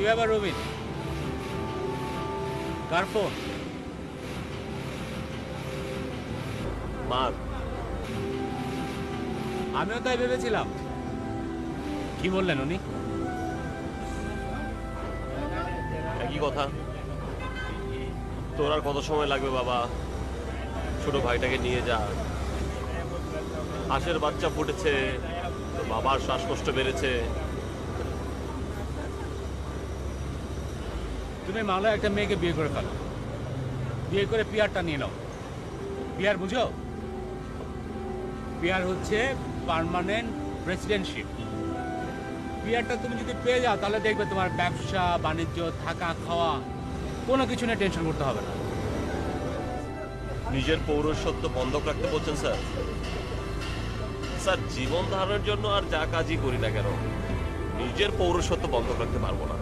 কি ব্যাপার রবিন? কার ফোন? মার। আমিও তাই ভেবেছিলাম। কি বললেন উনি? একই কথা। তোর আর কত সময় লাগবে বাবা? ছোট ভাইটাকে নিয়ে যা। হাঁসের বাচ্চা ফুটেছে, তোর বাবার শ্বাসকষ্ট বেড়েছে। তুমি মালয় একটা মেয়েকে বিয়ে করে ফেলো, বিয়ে করে পিয়ারটা নিয়ে নাও। পিয়ার বুঝো? পিয়ার হচ্ছে পার্মানেন্ট রেসিডেন্টশিপ। পিয়ারটা তুমি যদি পেয়ে যাও তাহলে দেখবে তোমার ব্যবসা বাণিজ্য, থাকা খাওয়া কোনো কিছু নিয়ে টেনশন করতে হবে না। নিজের পৌরসত্ব বন্ধক রাখতে বলছেন স্যার? স্যার, জীবন ধারণের জন্য আর যা কাজই করি না কেন, নিজের পৌরসত্ব বন্ধক রাখতে পারবো না।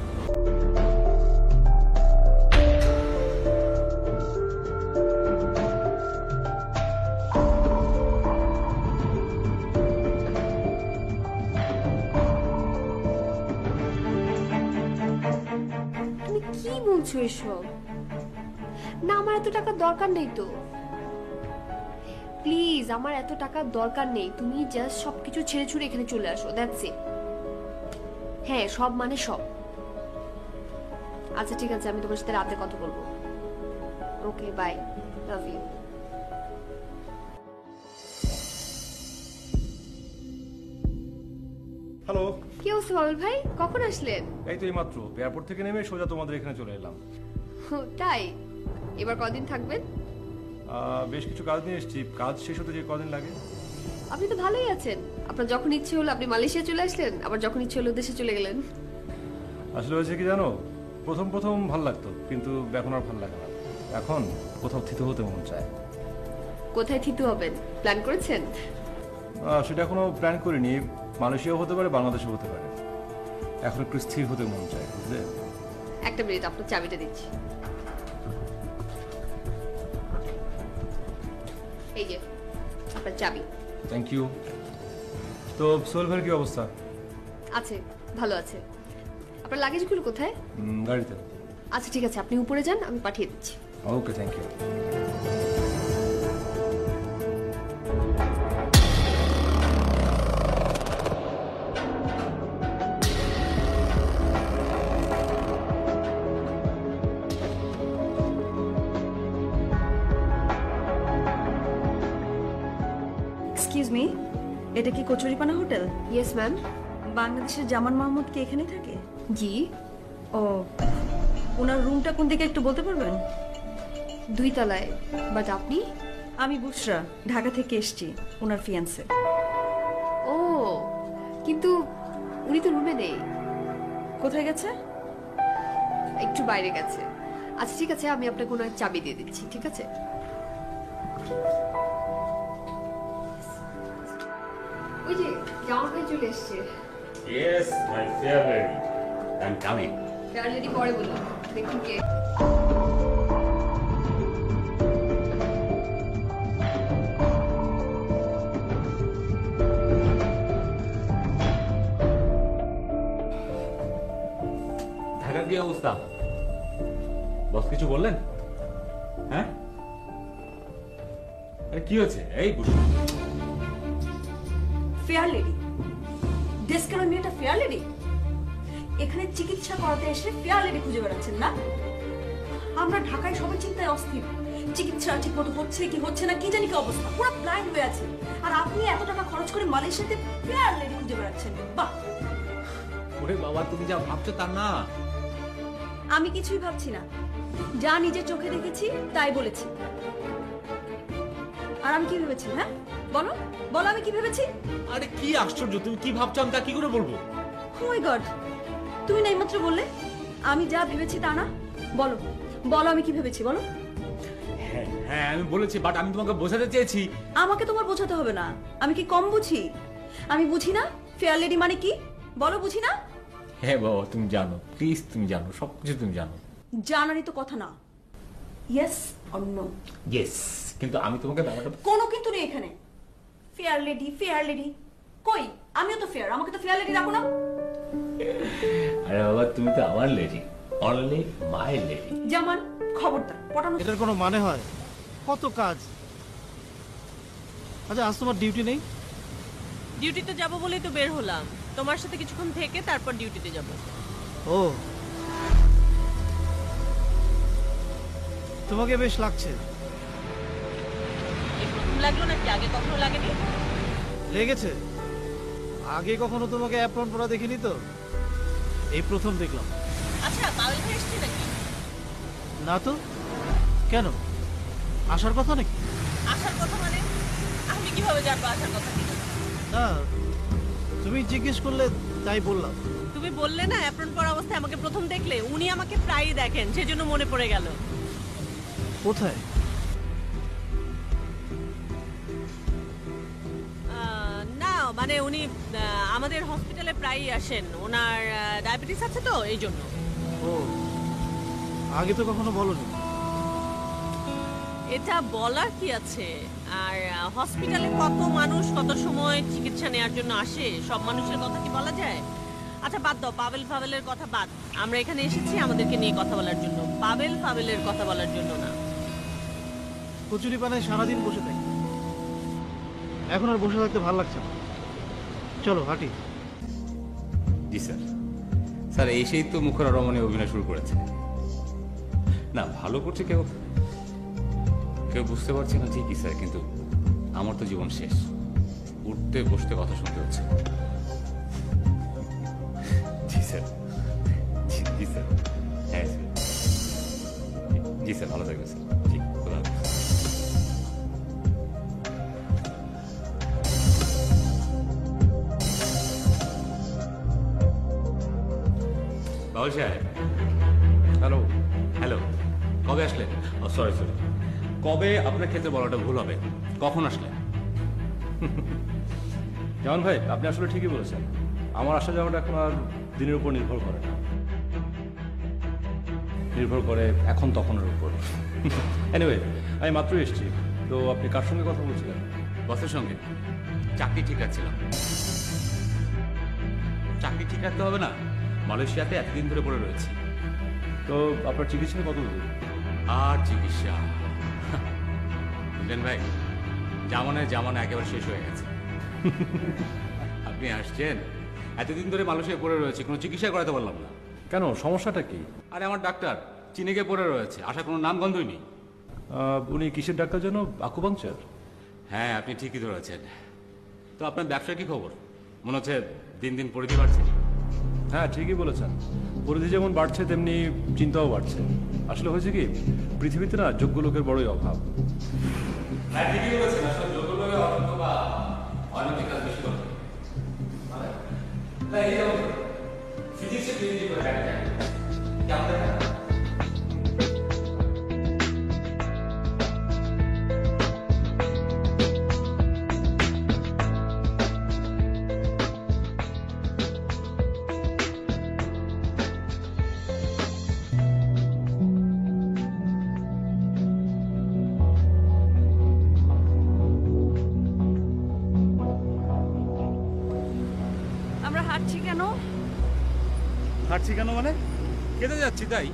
তুমি কি বলছো এসব? না, আমার এত টাকার দরকার নেই তো। প্লিজ, আমার এত টাকার দরকার নেই। তুমি জাস্ট সবকিছু ছেড়ে ছুড়ে এখানে চলে আসো, দ্যাটস ইট। হ্যাঁ, সব মানে সব। আচ্ছা ঠিক আছে, আমি তোমার সাথে রাতে কথা বলবো। ওকে, বাই, লাভ ইউ। হ্যালো। কি অবস্থা বাবুল ভাই, কখন আসলেন? এই তো এইমাত্র এয়ারপোর্ট থেকে নেমে সোজা তোমাদের এখানে চলে এলাম। তাই? এবার কদিন থাকবেন? বেশ কিছু কাজ নিয়ে এসেছি, কাজ শেষ হতে যে কদিন লাগে। আপনি তো ভালোই আছেন। আপনার যখন ইচ্ছে হলো আপনি মালয়েশিয়া চলে আসলেন, আবার যখন ইচ্ছে হলো দেশে চলে গেলেন। আসলে হয়েছে কি জানো, প্রথম প্রথম ভাল লাগতো, কিন্তু এখন আর ভাল লাগে না। এখন কোথাও থিতু হতে মন চায়। কোথায় থিতু হবেন প্ল্যান করেছেন? সেটা এখনো প্ল্যান করিনি। মালয়েশিয়াও হতে পারে, বাংলাদেশও হতে পারে। এখন একটু স্থির হতে মন চায়, বুঝলে? একটা মিনিট, আপনার চাবিটা দিচ্ছি। এই যে আপনার চাবি। Thank you. তো সোহেল ভাইয়ের কি অবস্থা? আছে, ভালো আছে। আপনার লাগেজগুলো কোথায়? গাড়িতে। আচ্ছা ঠিক আছে, আপনি উপরে যান, আমি পাঠিয়ে দিচ্ছি। ওকে, থ্যাংক ইউ। এক্সকিউজ মি, এটা কি কচুরিপানা হোটেল? Yes ma'am. বাংলাদেশের জামান মাহমুদ কি এখানেই থাকে? জি। ও, ওনার রুমটা কোন দিকে একটু বলতে পারবেন? 2 তলায়। বাট আপনি? আমি বুশরা, ঢাকা থেকে এসেছি, ওনার ফিয়ান্সে। ও, কিন্তু উনি তো রুমে নেই। কোথায় গেছে? একটু বাইরে গেছে। আচ্ছা ঠিক আছে, আমি আপনাকে ওনার চাবি দিয়ে দিচ্ছি, ঠিক আছে? ওই যে জামাল ভাই চলে এসছে। Yes, my favorite. I'm coming. Already পরে বললাম, দেখুন কে। ঢাকার কি অবস্থা? বস কিছু বললেন? হ্যাঁ, আরে কি হচ্ছে? এই বুঝুন ফেয়ার লেডি, ডেস্কের মেয়েটা ফেয়ার লেডি। এখানে চিকিৎসা করাতে এসে ফেয়ার লেডি খুঁজে বেড়াচ্ছেন না? আমরা ঢাকায় সবাই চিন্তায় অস্থির, চিকিৎসা ঠিক মতো হচ্ছে কি হচ্ছে না, কি জানি কি অবস্থা, পুরো ব্লাইন্ড হয়ে আছে। আর আপনি এত টাকা খরচ করে মালয়েশিয়াতে ফেয়ার লেডি খুঁজে বেড়াচ্ছেন, বাহ! ওরে বাবা, তুমি যা ভাবছো তা না। আমি কিছুই ভাবছি না, যা নিজের চোখে দেখেছি তাই বলেছি। আর আমি কি ভেবেছি? হ্যাঁ বলো বলো, আমি কি ভেবেছি? আরে কি আশ্চর্য, তুমি কি ভাবছো আমি তা কি করে বলবো? ও মাই গড, তুমি না এইমাত্র বললে আমি যা ভেবেছি তা না? বলো বলো, আমি কি ভেবেছি বলো। হ্যাঁ হ্যাঁ আমি বলেছি, বাট আমি তোমাকে বোঝাতে চেয়েছি। আমাকে তোমার বোঝাতে হবে না, আমি কি কম বুঝি? আমি বুঝি না ফেয়ার লেডি মানে কি? বলো, বুঝি না? হ্যাঁ বাবা, তুমি জানো, প্লিজ তুমি জানো, সবকিছু তুমি জানো। জানারই তো কথা না, ইয়েস অর নো? ইয়েস, কিন্তু আমি তোমাকে ব্যাপারটা। কোনো কিন্তু নেই এখানে। ফেয়ার লেডি ফেয়ার লেডি কই? আমিও তো ফেয়ার, আমাকে তো ফেয়ার লেডি রাখো না। আরে বাবা, তুমি তো আমার লেডি, অনলি মাই লেডি। জামান খবরদার পটানো। এটার কোনো মানে হয়? কত কাজ। আচ্ছা, আজ তোমার ডিউটি নেই? ডিউটিতে যাব বলেই তো বের হলাম, তোমার সাথে কিছুক্ষণ থেকে তারপর ডিউটিতে যাব। ও, তোমাকে বেশ লাগছে। এই প্রথম লাগলো নাকি, আগে কখনো লাগেনি? লেগেছে। আগে কখনো তোমাকে অ্যাপ্রন পরা দেখিনি তো, এই প্রথম দেখলাম। আচ্ছা, পাওয়েল ভাই এসছে নাকি? না তো, কেন? আসার কথা নাকি? আসার কথা মানে? আমি কিভাবে জানবো আসার কথা কি? না, তুমি জিজ্ঞেস করলে তাই বললাম। তুমি বললে না অ্যাপ্রন পরা অবস্থায় আমাকে প্রথম দেখলে, উনি আমাকে প্রায়ই দেখেন, সেজন্য মনে পড়ে গেল। কোথায়? না মানে উনি আমাদের হসপিটালে প্রায়ই আসেন, ওনার ডায়াবেটিস আছে তো এই জন্য। ও, আগে তো কখনো বলোনি। এটা বলার কি আছে? আর হসপিটালে কত মানুষ কত সময় চিকিৎসা নেওয়ার জন্য আসে, সব মানুষের কথা কি বলা যায়? আচ্ছা বাদ দাও, পাভেলের কথা বাদ। আমরা এখানে এসেছি আমাদেরকে নিয়ে কথা বলার জন্য, পাভেলের কথা বলার জন্য না। কচুরি পানায় সারাদিন বসে থাকি, এখন আর বসে থাকতে ভালো লাগছে না। চলো হাঁটি। জি স্যার। স্যার এসেই তো মুখরা রমণী অভিনয় শুরু করেছে। না ভালো করছে, কেউ কেউ বুঝতে পারছে না ঠিকই স্যার, কিন্তু আমার তো জীবন শেষ, উঠতে বসতে কথা শুনতে হচ্ছে। জি স্যার, জি স্যার, হ্যাঁ স্যার, জি স্যার, ভালো থাকবেন স্যার। জি, খোদা হাফেজ। বাবুল সাহেব, হ্যালো। হ্যালো, কবে আসলেন? ও সরি সরি, কবে আপনার ক্ষেত্রে বলাটা ভুল হবে, কখন আসলেন? জামান ভাই, আপনি আসলে ঠিকই বলেছেন। আমার আসা যাওয়াটা এখন আর দিনের উপর নির্ভর করে না, নির্ভর করে এখন তখনের উপর। এনিওয়ে, আমি মাত্রই এসেছি। তো আপনি কার সঙ্গে কথা বলছিলেন? বসের সঙ্গে। চাকরি ঠিক রাখছিলাম। চাকরি ঠিক রাখতে হবে না, মালয়েশিয়াতে এতদিন ধরে পড়ে রয়েছি। তো আপনার চিকিৎসা কত দূর? আর চিকিৎসা বুঝলেন ভাই, জামানা একেবারে শেষ হয়ে গেছে। আপনি আসছেন, এতদিন ধরে মালয়েশিয়ায় পড়ে রয়েছে, কোনো চিকিৎসা করাতে পারলাম না। কেন, সমস্যাটা কি? আরে আমার ডাক্তার চীনে গিয়ে পড়ে রয়েছে, আসার কোনো নাম গন্ধই নেই। উনি কিসের ডাক্তার যেন? আকুপাংচার? হ্যাঁ, আপনি ঠিকই ধরেছেন। তো আপনার ব্যবসার কি খবর? মনে হচ্ছে দিন দিন পরিধি বাড়ছে। হ্যাঁ, ঠিকই বলেছেন। পরিধি যেমন বাড়ছে তেমনি চিন্তাও বাড়ছে। আসলে হয়েছে কি, পৃথিবীতে না যোগ্য লোকের বড়ই অভাব। হ্যাঁ, ঠিকই বলেছেন। আসলে যোগ্য লোকের অর্থ বা অনৈতিক কাজ বেশি করতে। না, এই যেমন ফিজিক্সে পিএইচডি করে দেখা যায়, কেমন দেখা যায়? আমরা হাঁটছি কেন? হাঁটছি কেন মানে? খেতে যাচ্ছি তাই।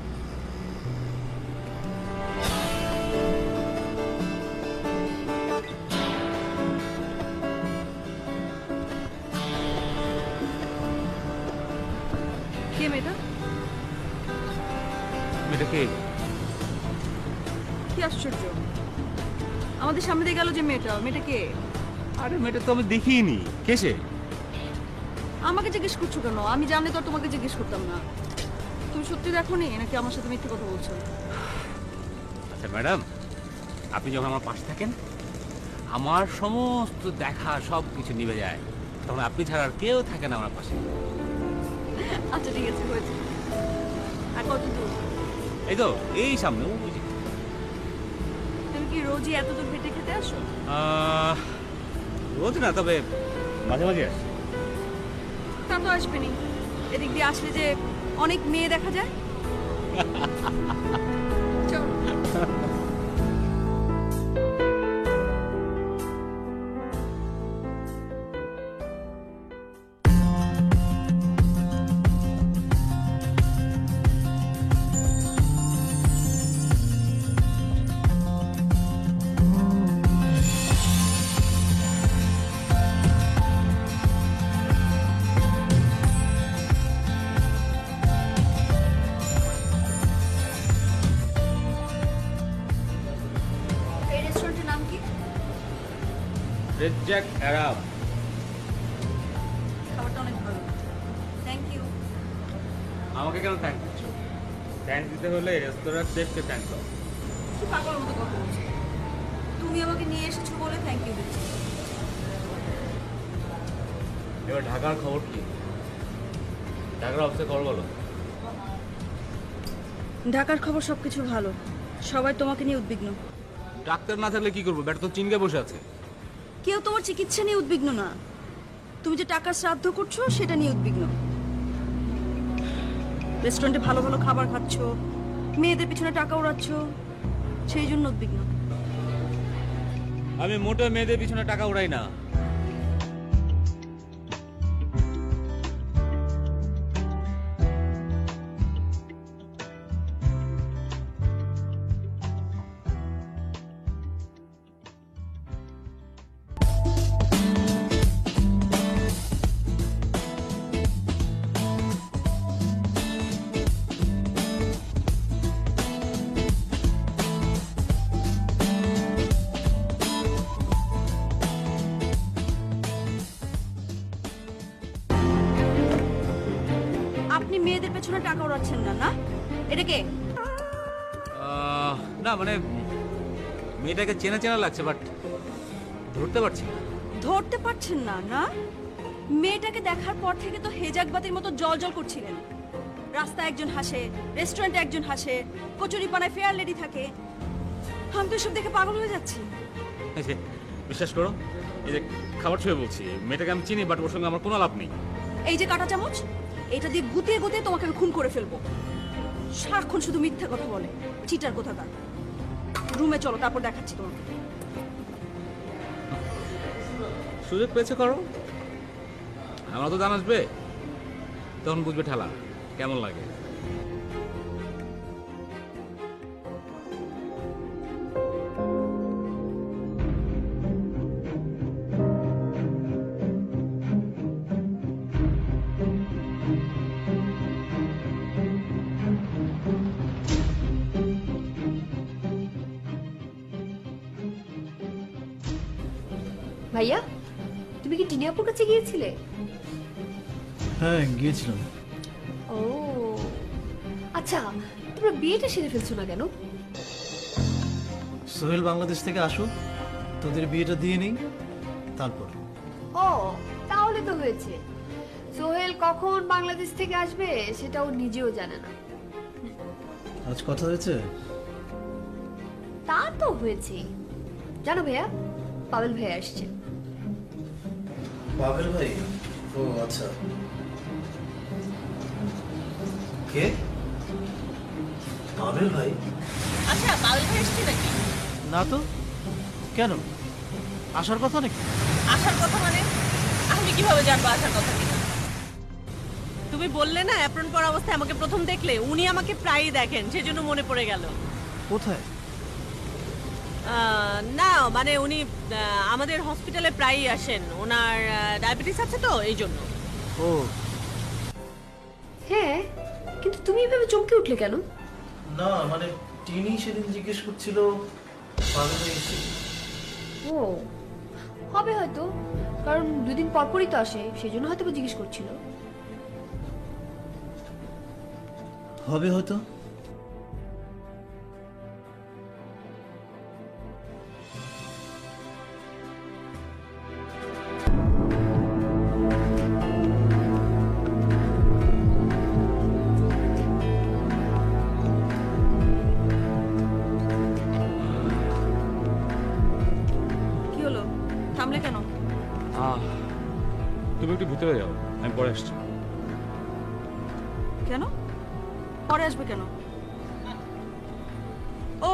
কে মেয়েটা? মেয়েটাকে কি আশ্চর্য, আমাদের সামনে দিয়ে গেল যে মেয়েটা কে? আরে মেয়েটা তো আমি দেখিনি। কেসে? আমাকে জিজ্ঞেস করছো কেন? আমি জানলে তো আর তোমাকে জিজ্ঞেস করতাম না। তুমি সত্যি দেখোনি নাকি আমার সাথে মিথ্যে কথা বলছো? আচ্ছা ম্যাডাম, আপনি যখন আমার পাশে থাকেন, আমার সমস্ত দেখা সব কিছু নিভে যায়, তখন আপনি ছাড়া আর কেউ থাকে না আমার পাশে। আচ্ছা ঠিক আছে, হয়েছে। আর কত দূর? এই তো এই সামনে, ওই যে। তুমি কি রোজই এত দূর হেঁটে খেতে আসো? রোজ না, তবে মাঝে মাঝে আসি। তা তো আসবেনি, এদিক দিয়ে আসলে যে অনেক মেয়ে দেখা যায়। চল। রেজ্জাক আরাব। খাবারটা অনেক ভালো। Thank you. আমাকে কেন থ্যাংক দিচ্ছ? থ্যাংক দিতে হলে রেস্তোরাঁ শেফকে থ্যাংক দাও। কি পাগলের মতো কথা বলছো? তুমি আমাকে নিয়ে এসেছো বলে থ্যাংক ইউ দিচ্ছি। এবার ঢাকার খবর কি? ঢাকার অফিসে খবর বলো। ঢাকার খবর সবকিছু ভালো, সবাই তোমাকে নিয়ে উদ্বিগ্ন। ডাক্তার না থাকলে কি করবো? ব্যাটা তো চিনকে বসে আছে। কেউ তোমার চিকিৎসা নিয়ে উদ্বিগ্ন না, তুমি যে টাকার শ্রাদ্ধ করছো সেটা নিয়ে উদ্বিগ্ন। রেস্টুরেন্টে ভালো ভালো খাবার খাচ্ছ, মেয়েদের পিছনে টাকা উড়াচ্ছ, সেই জন্য উদ্বিগ্ন। আমি মোটে মেয়েদের পিছনে টাকা উড়াই না। আপনি মেয়েদের পেছনে টাকা উড়াচ্ছেন না, না? এটা কে? না মানে মেয়েটাকে চেনা চেনা লাগছে, বাট ধরতে পারছি না। ধরতে পারছেন না, না? মেয়েটাকে দেখার পর থেকে তো হেজাকবাতির মতো জল জল করছিলেন। রাস্তায় একজন হাসে, রেস্টুরেন্টে একজন হাসে, কচুরি পানায় ফেয়ার লেডি থাকে। আমি তো এসব দেখে পাগল হয়ে যাচ্ছি। এই যে, বিশ্বাস করো, এই যে খাবার ছুঁয়ে বলছি, মেয়েটাকে আমি চিনি, বাট ওর সঙ্গে আমার কোনো লাভ নেই। এই যে কাঁটা চামচ, এটা দিয়ে গুতিয়ে গুতিয়ে তোমাকে আমি খুন করে ফেলবো। সারাক্ষণ শুধু মিথ্যা কথা বলে, চিটার কোথাকার। রুমে চলো, তারপর দেখাচ্ছি তোমাকে। সুযোগ পেয়েছে করো, আমার তো দান আসবে, তখন বুঝবে ঠেলা কেমন লাগে। ভাইয়া, তুমি কি টিনিয়াপুর কাছে গিয়েছিলে? হ্যাঁ গিয়েছিলাম। ও আচ্ছা, তোমরা বিয়েটা সেরে ফেলছো না কেন? সোহেল বাংলাদেশ থেকে আসুক, তোদের বিয়েটা দিয়ে নেই, তারপর। ও তাহলে তো হয়েছে। সোহেল কখন বাংলাদেশ থেকে আসবে সেটা ও নিজেও জানে না। আজ কথা হয়েছে? তা তো হয়েছে। জানো ভাইয়া, পাবেল ভাই আসছে। পাবেল ভাই? ও আচ্ছা। কে? পাবেল ভাই? আচ্ছা, পাগল হয়ে এসছি নাকি? না তো, কেন? আসার কথা নাকি? আসার কথা মানে? আমি কিভাবে জানবো আসার কথা কিনা? তুমি বললে না অ্যাপ্রন পরা অবস্থায় আমাকে প্রথম দেখলে, উনি আমাকে প্রায়ই দেখেন, সেজন্য মনে পড়ে গেল। কোথায়? না মানে উনি আমাদের হসপিটালে প্রায়ই আসেন, ওনার ডায়াবেটিস আছে তো এই জন্য। ও হ্যাঁ, কিন্তু তুমি এভাবে চমকে উঠলে কেন? না মানে টিনি সেদিন জিজ্ঞেস করছিল পাবেল ভাই এসেছে। ও হবে হয়তো, কারণ দুদিন পর পরই তো আসে, সেই জন্য হয়তো জিজ্ঞেস করছিল। হবে হয়তো। কি হলো, থামলে কেন? তুমি একটু ভিতরে যাও, আমি পরে আসছি। কেন পরে আসবে কেন? ও,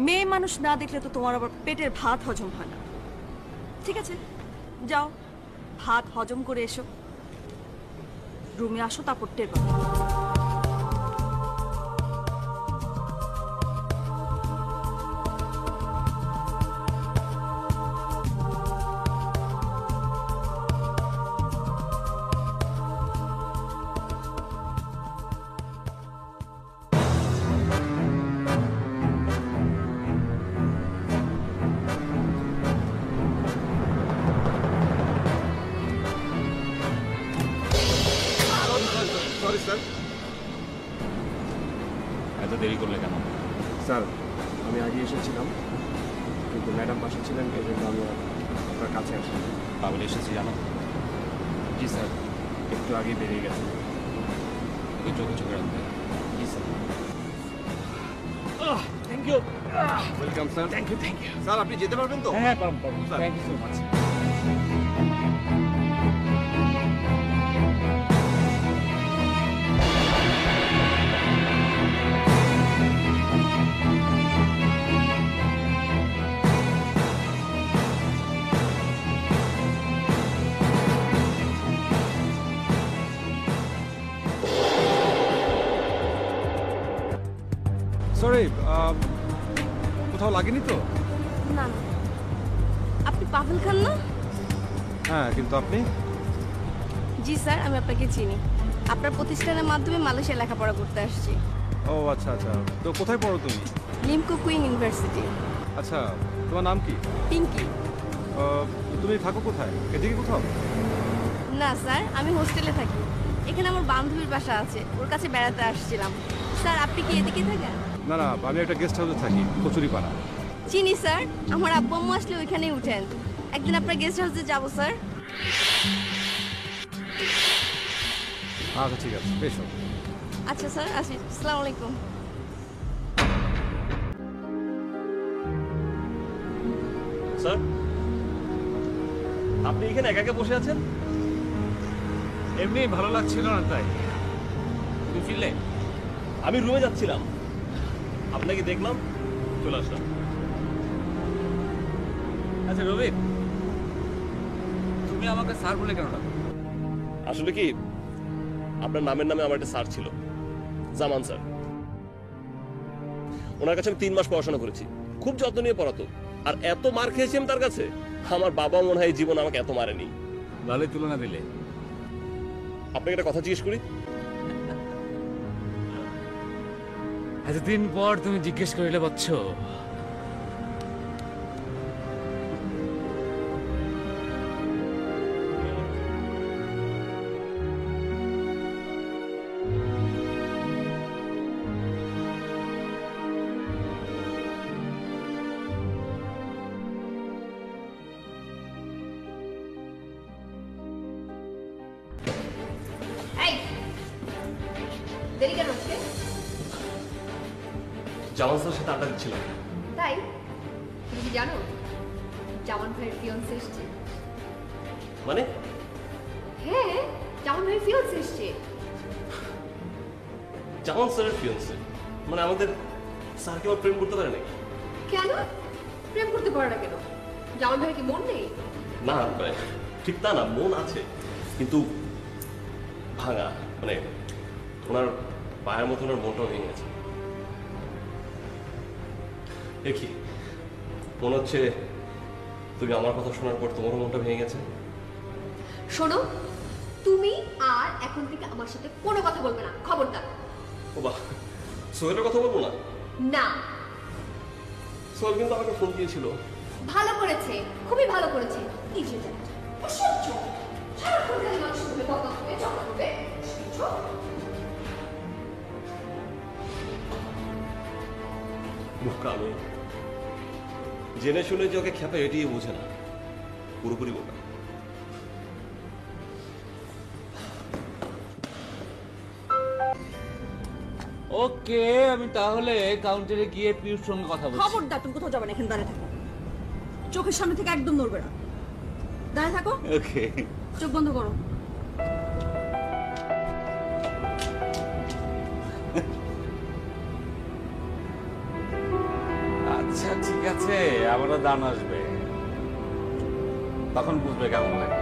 মেয়ে মানুষ না দেখলে তো তোমার আবার পেটের ভাত হজম হয় না। ঠিক আছে, যাও ভাত হজম করে এসো, রুমে আসো, তারপর টের পাবে। দেরি করলে কেন? স্যার আমি আগে এসেছিলাম, কিন্তু ম্যাডাম পাশে ছিলেন, এই জন্য আমি আপনার কাছে আসি। পাগল এসেছি জানো? জি স্যার, একটু আগে বেরিয়ে গেছে। ওকে চোখে চোখে রাখবে। জি sir. Thank you. Welcome sir. Thank you. Sir আপনি যেতে পারবেন তো? হ্যাঁ পারবো sir. Thank you so much. Sorry, কোথাও লাগেনি তো? না না, আপনি পাভেল খান না? হ্যাঁ, কিন্তু আপনি? জি স্যার, আমি আপনাকে চিনি। আপনার প্রতিষ্ঠানের মাধ্যমে মালয়েশিয়া লেখাপড়া করতে আসছি। ও আচ্ছা আচ্ছা, তো কোথায় পড়ো তুমি? লিমকো কুইন ইউনিভার্সিটি। আচ্ছা, তোমার নাম কি? পিঙ্কি। তুমি থাকো কোথায়? এদিকে কোথাও? না স্যার, আমি হোস্টেলে থাকি। এখানে আমার বান্ধবীর বাসা আছে, ওর কাছে বেড়াতে আসছিলাম। স্যার আপনি কি এদিকে থাকেন? না না, আমি একটা গেস্ট হাউসে থাকি, কচুরিপাড়া। চিনি স্যার, আমার আব্বু আম্মু আসলে ওইখানেই উঠেন। একদিন আপনার গেস্ট হাউসে যাবো স্যার। আচ্ছা ঠিক আছে, বেশ। আচ্ছা স্যার, আসি। আসসালামু আলাইকুম। স্যার আপনি এখানে একা একা বসে আছেন? এমনি ভালো লাগছিল না তাই। তুমি ফিরলে? আমি রুমে যাচ্ছিলাম, আপনাকে দেখলাম, চলে আসলাম। আচ্ছা রবিন, তুমি আমাকে স্যার বলে কেন ডাকো? আসলে কি আপনার নামের নামে আমার একটা স্যার ছিল, জামান স্যার। ওনার কাছে আমি 3 মাস পড়াশোনা করেছি, খুব যত্ন নিয়ে পড়াতো। আর এত মার খেয়েছি আমি তার কাছে, আমার বাবা মনে হয় এই জীবন আমাকে এত মারেনি। ভালোই তুলনা দিলে। আপনাকে একটা কথা জিজ্ঞেস করি। এতদিন পর তুমি জিজ্ঞেস করিলে বচ্চ। এই দেরি কেন হচ্ছে? জামান স্যারের সাথে আড্ডা দিচ্ছিলাম। তাই তুমি কি জানো জামান ভাইয়ের ফিয়ন্সে এসছে? মানে? হ্যাঁ, জামান ভাইয়ের ফিয়ন্সে এসছে। জামান স্যারের ফিয়ন্সে? মানে আমাদের স্যার কি আমার প্রেম করতে পারে নাকি? কেন প্রেম করতে পারে না কেন? জামান ভাইয়ের কি মন নেই? না মানে ঠিক তা না, মন আছে কিন্তু ভাঙা। মানে ওনার পায়ের মতো ওনার মনটাও ভেঙে গেছে। দেখি মনে হচ্ছে তুমি আমার কথা শোনার পর তোমারও মনটা ভেঙে গেছে। শোনো, তুমি আর এখন থেকে আমার সাথে কোনো কথা বলবে না, খবরদার। ও বাহ, সোহেলের কথা বলবো না? না। সোহেল কিন্তু আমাকে ফোন দিয়েছিল। ভালো করেছে, খুবই ভালো করেছে। এই যে দেখ, অসহ্য। সারাক্ষণ খালি মানুষের সাথে কথা হবে, ঝগড়া হবে। অসহ্য। বোকা মেয়ে, জেনে শুনে যে ওকে খেপা এটিই বোঝে না, পুরোপুরি বোকা। ওকে, আমি তাহলে কাউন্টারে গিয়ে পিউর সঙ্গে কথা বলছি। খবরদার, তুমি কোথাও যাবে না, এখানে দাঁড়িয়ে থাকো। চোখের সামনে থেকে একদম নড়বে না। দাঁড়িয়ে থাকো, ওকে। চোখ বন্ধ করো। আচ্ছা ঠিক আছে, আবারও দান আসবে, তখন বুঝবে কেমন লাগে।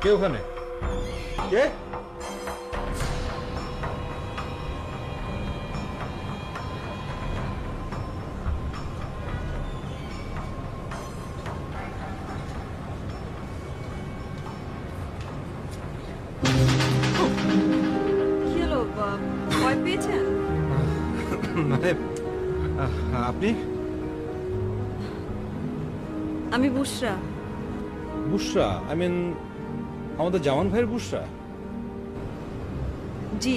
কে ওখানে? কে? কি হলো ভয় পেয়েছেন? মানে আপনি? আমি বুশরা। বুশরা? আই মিন আমাদের জামান ভাইয়ের বুশরা? জি,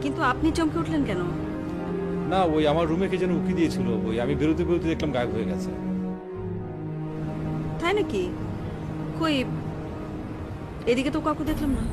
কিন্তু আপনি চমকে উঠলেন কেন? না, ওই আমার রুমে কে যেন উকি দিয়েছিল, ওই আমি বেরোতে বেরোতে দেখলাম গায়েব হয়ে গেছে। তাই নাকি? কই, এদিকে তো কাউকে দেখলাম না।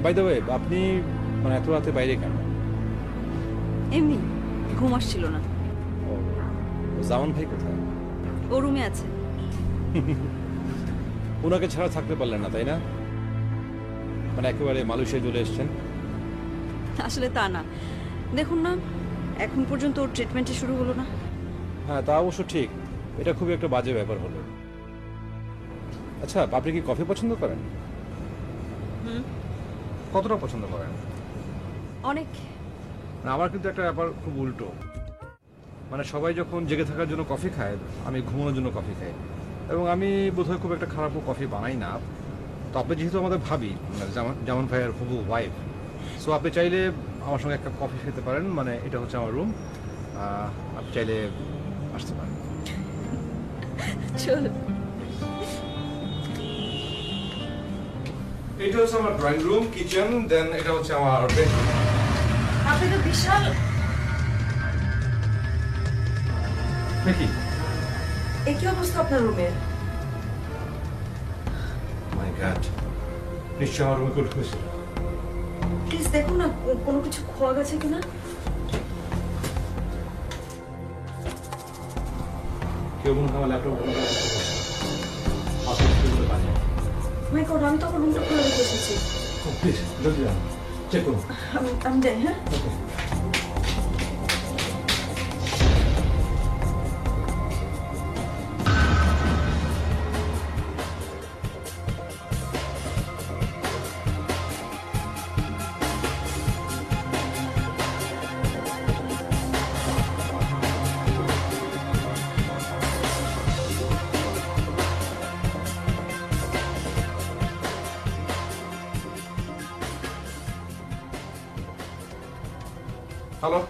বাই দ্য ওয়ে, আপনি মানে এত রাতে বাইরে কেন? এমনি ঘুম আসছিল না। ও, জামান ভাই কোথায়? ও রুমে আছে। ওনাকে ছাড়া থাকতে পারলেন না, তাই না? মানে একেবারে মালয়েশিয়ায় চলে এসছেন? আসলে তা না, দেখুন না, এখন পর্যন্ত ওর ট্রিটমেন্টই শুরু হলো না। হ্যাঁ, তা অবশ্য ঠিক। এটা খুবই একটা বাজে ব্যাপার হলো। আচ্ছা, আপনি কি কফি পছন্দ করেন? কতটা পছন্দ করেন? অনেক। না, আমার কিন্তু একটা ব্যাপার খুব উল্টো। মানে সবাই যখন জেগে থাকার জন্য কফি খায়, আমি ঘুমানোর জন্য কফি খাই। এবং আমি বোধহয় খুব একটা খারাপও কফি বানাই না। তো আপনি যেহেতু আমাদের ভাবি, মানে জামান ভাইয়ের হবু ওয়াইফ, সো আপনি চাইলে আমার সঙ্গে একটা কফি খেতে পারেন। মানে এটা হচ্ছে আমার রুম, আপনি চাইলে আসতে পারেন। চল। এটা হচ্ছে আমার ড্রয়িং রুম, কিচেন, দেন এটা হচ্ছে আমার বেডরুম। আপনি তো বিশাল। দেখি এ কি অবস্থা আপনার রুমের? মাই গড, নিশ্চয় আমার রুমে করে ঢুকেছিল। প্লিজ দেখুন না কোনো কিছু খোয়া গেছে কিনা। কেউ মনে হয় আমার ল্যাপটপ মাই গড, আমি তো আমার রুমটা খুলে রেখে এসেছি। প্লিজ জলদি যান, চেক করুন। আমি যাই। হ্যাঁ, হ্যালো,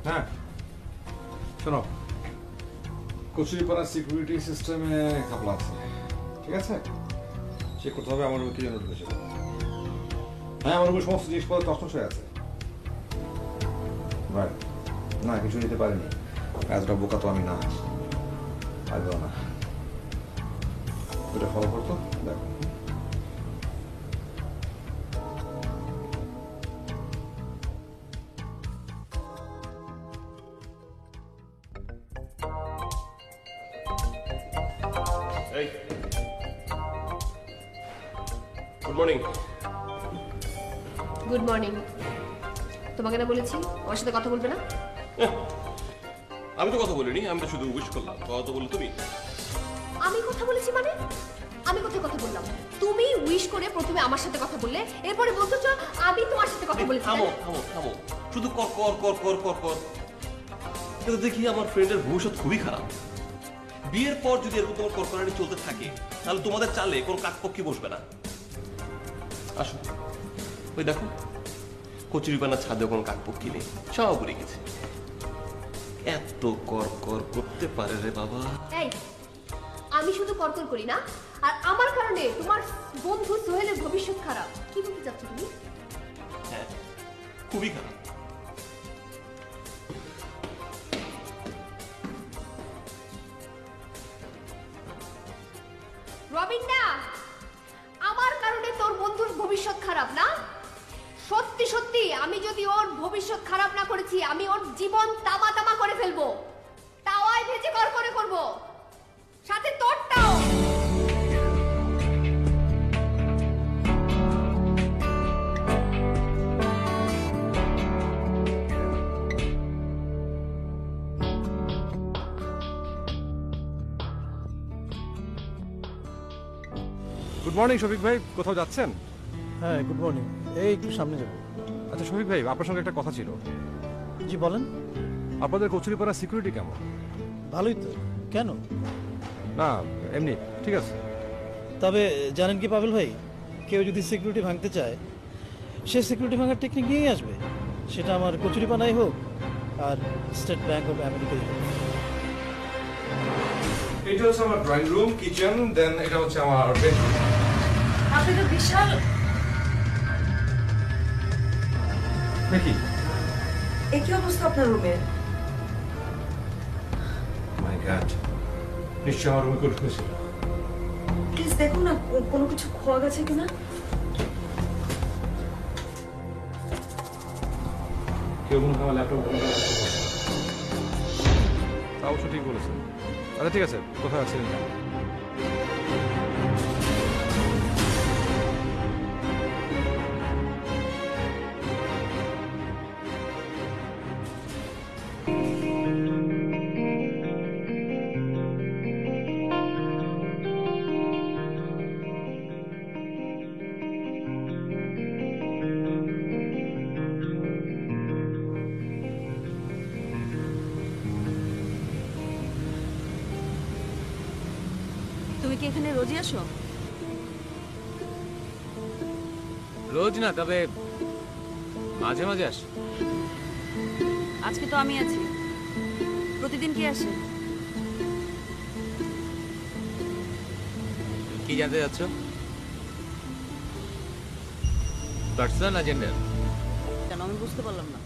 হ্যাঁ শোনো, কচুরিপাড়া সিকিউরিটি সিস্টেমে ঘাপলা আছে, ঠিক আছে? চেক করতে হবে আমার রুমে কি জন্য ঢুকেছিল। হ্যাঁ, আমার রুমে সমস্ত জিনিসপত্র তছনছ হয়ে আছে। না, কিছু নিতে পারিনি। এতটা বোকা তো আমি না, আসবেও না। ওটা ফলো করতো, দেখো। এই গুড মর্নিং। Good morning. তোমাকে না বলেছি আমার সাথে কথা বলবে না? আমি তো কথা বলিনি, আমি তো শুধু উইশ করলাম। কথা বলি তুমি। আমি কথা বলেছি মানে? আমি কোথায় কথা বললাম? তুমি উইশ করে প্রথমে আমার সাথে কথা বললে, এরপরে বলছো আমি তোমার সাথে কথা বলেছি। থামো থামো থামো, শুধু কর কর কর কর কর কর। কিন্তু দেখি আমার ফ্রেন্ডের ভবিষ্যৎ খুবই খারাপ। বিয়ের পর যদি এরকম তোমার করকরানি চলতে থাকে, তাহলে তোমাদের চালে কোনো কাকপক্ষী বসবে না। আসো, ওই দেখো কচুরিপানার ছাদে কোনো কাকপক্ষী নেই, সব উড়ে গেছে। এত কর কর করতে পারে রে বাবা। এই, আমি শুধু করকর করি না, আর আমার কারণে তোমার বন্ধু সোহেলের ভবিষ্যৎ খারাপ। কি বলতে চাচ্ছ তুমি? হ্যাঁ, খুবই খারাপ। রবিন না, আমার কারণে তোর বন্ধুর ভবিষ্যৎ খারাপ না? সত্যি আমি যদি ওর ভবিষ্যৎ খারাপ না করেছি আমি ওর জীবন তামা তামা করে ফেলবো, তাওয়ায় ভেজে করে করব, সাথে তোরটাও। গুড মর্নিং শফিক ভাই, কোথাও যাচ্ছেন? হ্যাঁ, গুড মর্নিং। এই একটু সামনে যাব। আচ্ছা শফিক ভাই, আপনার সঙ্গে একটা কথা ছিল। জি বলেন। আপনাদের কচুরিপাড়ার সিকিউরিটি কেমন? ভালোই তো, কেন? না এমনি, ঠিক আছে। তবে জানেন কি পাবেল ভাই, কেউ যদি সিকিউরিটি ভাঙতে চায় সে সিকিউরিটি ভাঙার টেকনিক নিয়েই আসবে, সেটা আমার কচুরিপানাই হোক আর স্টেট ব্যাংক অফ আমেরিকাই হোক। এটা হচ্ছে আমার ড্রয়িং রুম, কিচেন, দেন এটা হচ্ছে আমার বেডরুম। আপনি তো বিশাল। দেখি এ কি অবস্থা আপনার রুমের? মাই গড, নিশ্চয় আমার রুমে কেউ ঢুকেছিল। প্লিজ দেখুন না কোনো কিছু খোয়া গেছে কিনা। কেউ মনে হয় আমার ল্যাপটপ তা অবশ্য ঠিক বলেছেন। আচ্ছা ঠিক আছে, কোথায় আছেন? তুমি কি এখানে রোজই আসো? রোজ না, তবে মাঝে মাঝে আসি। আজকে তো আমি আছি, প্রতিদিন কি আসে? কি জানতে যাচ্ছ? পার্সোনাল না জেন্ডার? কেন আমি বুঝতে পারলাম না।